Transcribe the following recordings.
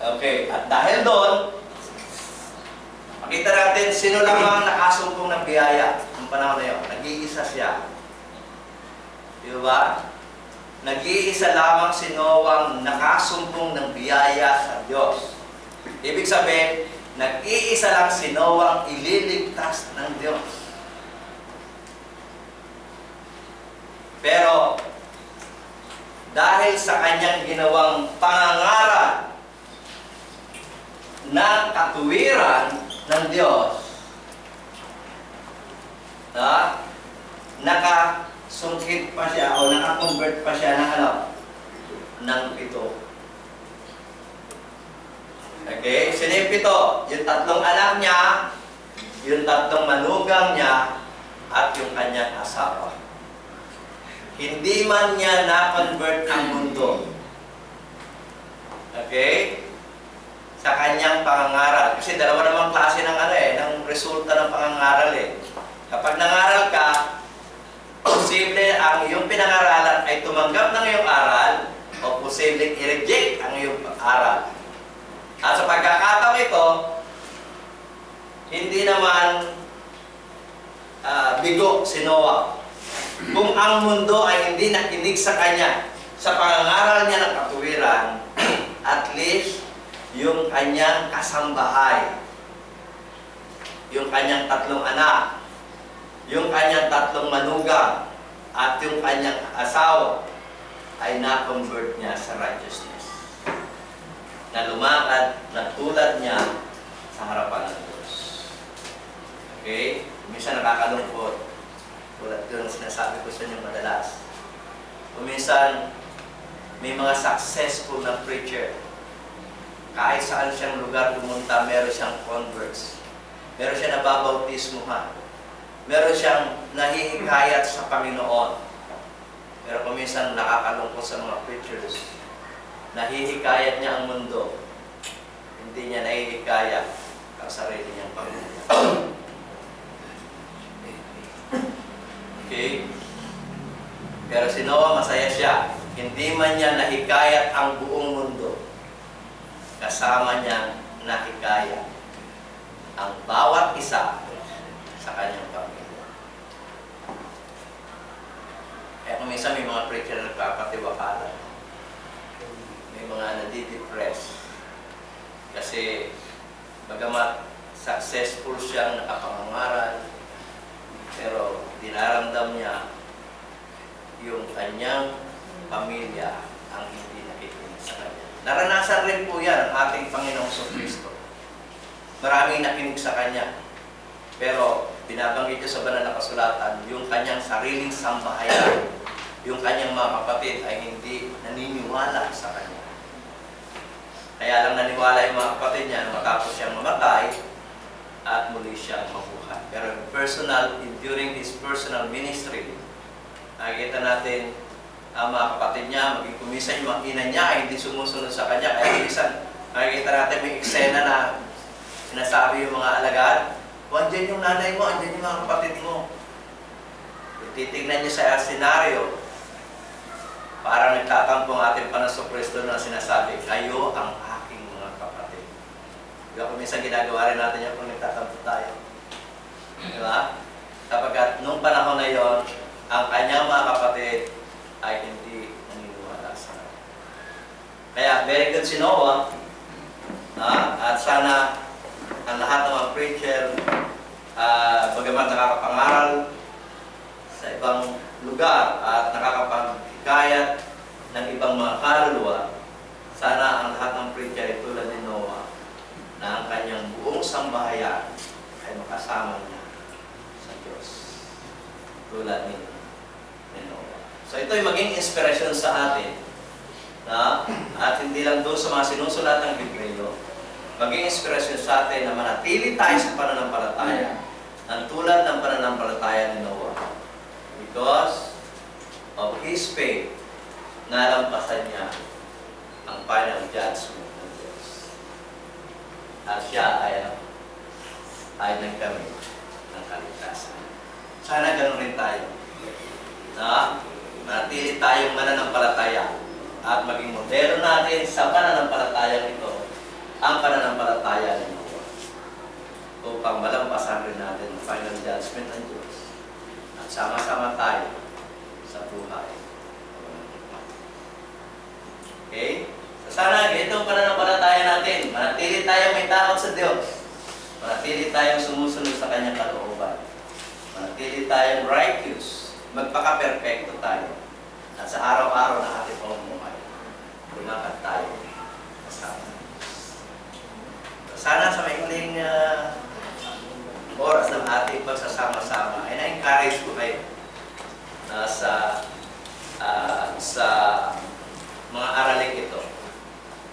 Okay, at dahil doon, makita natin sino lamang nakasumpong ng biyaya ng panahon na yun. Nag-iisa siya. Di ba? Nag-iisa lamang si Noah nakasumpong ng biyaya sa Diyos. Ibig sabihin, nag-iisa lang si Noah ililigtas ng Diyos. Pero, dahil sa kanyang ginawang pangangaral ng katuwiran ng Diyos, nakasungkit pa siya o nakakonvert pa siya ng ano? Ng 7. Okay? Sino yung 7? Yung 3 anak niya, yung 3 manugang niya, at yung kanyang asawa. Hindi man niya na-convert ang mundo. Okay? Sa kanyang pangangaral. Kasi dalawa namang klase ng ng resulta ng pangangaral eh. Kapag nangaral ka, posible ang iyong pinangaralan ay tumanggap ng iyong aral o posible i-reject ang iyong aral. At sa pagkakataon ito, hindi naman bigo si Noah. Kung ang mundo ay hindi nakinig sa kanya, sa pangangaral niya ng katuwiran, at least yung kanyang kasambahay, yung kanyang 3 anak, yung kanyang 3 manugang, at yung kanyang asawa ay na-convert niya sa righteousness. Na lumakad na tulad niya sa harapan ng Diyos. Okay? Minsan nakakalungkot. Tulad yun ang sinasabi ko sa inyo madalas. Kuminsan, may mga successful na preacher. Kahit saan siyang lugar pumunta, meron siyang converts. Meron siyang nababautismuhan. Meron siyang nahihikayat sa Panginoon. Pero kuminsan nakakalungkot sa mga preachers. Nahihikayat niya ang mundo. Hindi niya nahihikayat ang sarili niyang pamilya. Okay? Pero si Noah, masaya siya. Hindi man niya nahikayat ang buong mundo. Kasama niya nahikayat ang bawat isa sa kanyang pamilya. Kaya kung minsan may mga preacher na nagpapatiwakala. May mga nadidepress. Kasi bagamat successful siyang nakapangangaral, pero dinaramdam niya yung kanyang pamilya ang hindi nakikinig sa kanya. Naranasan rin po yan ang ating Panginoong Kristo. Maraming nakinig sa kanya. Pero binabanggit niya sa banal na kasulatan, yung kanyang sariling sambahayan, yung kanyang mga kapatid ay hindi naniniwala sa kanya. Kaya lang naniwala yung mga kapatid niya na matapos siyang mamatay at muli siyang mabuhay. Pero during his personal ministry, nakikita natin ang mga kapatid niya, maging kumisan yung mga ina niya ay hindi sumusunod sa kanya. Kaya minsan, nakikita natin may eksena na sinasabi yung mga alagad, andyan yung nanay mo, andyan yung mga kapatid mo. Titignan niyo sa senaryo, parang nagtatampo ang ating Panginoong Kristo na sinasabi, kayo ang aking mga kapatid. Diba kung minsan ginagawa rin natin yan kung nagtatampo tayo. Diba? Kapag nung panahon na yon, ang kanyang mga kapatid ay hindi naniniwala sa kanya. Kaya, very good si Noah. At sana ang lahat ng mga preacher, bagamat nakakapangaral sa ibang lugar at nakakapagkayat ng ibang mga kaluluwa, sana ang lahat ng preacher ay tulad ni Noah na ang kanyang buong sambahayan ay makasama niya sa Diyos. Tulad ni Noah. So ito ay maging inspirasyon sa atin. At hindi lang doon sa mga sinusulat ng Biblia, maging inspirasyon sa atin na manatili tayo sa pananampalataya ng tulad ng pananampalataya ni Noah. Because of his faith, nalampasan niya ang final judgment ng Diyos. At siya ay nagkamit ng kaligtasan. Sana ganoon rin tayo. Manatili tayong mananampalataya at maging modelo natin sa pananampalataya nito ang pananampalataya ni Noah upang malampasan rin natin ang final judgment ng Diyos at sama-sama tayo sa buhay. Okay? So sana itong pananampalataya natin, manatili tayong may takot sa Diyos, manatili tayong sumusunod sa Kanyang kalooban, manatili tayong righteous, magpaka-perfecto tayo, at sa araw-araw na ating pamumuhay, lumakad tayo kasama. Sana sa maikling oras ng ating pagsasama-sama ay na-encourage ko kayo na sa mga araling ito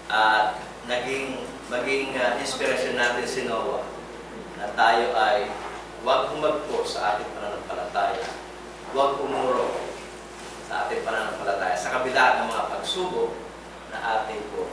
at maging inspirasyon natin si Noah na tayo ay huwag humagpo sa ating pananampalataya, huwag umuro sa ating pananampalataya sa kabila ng mga pagsubok na ating po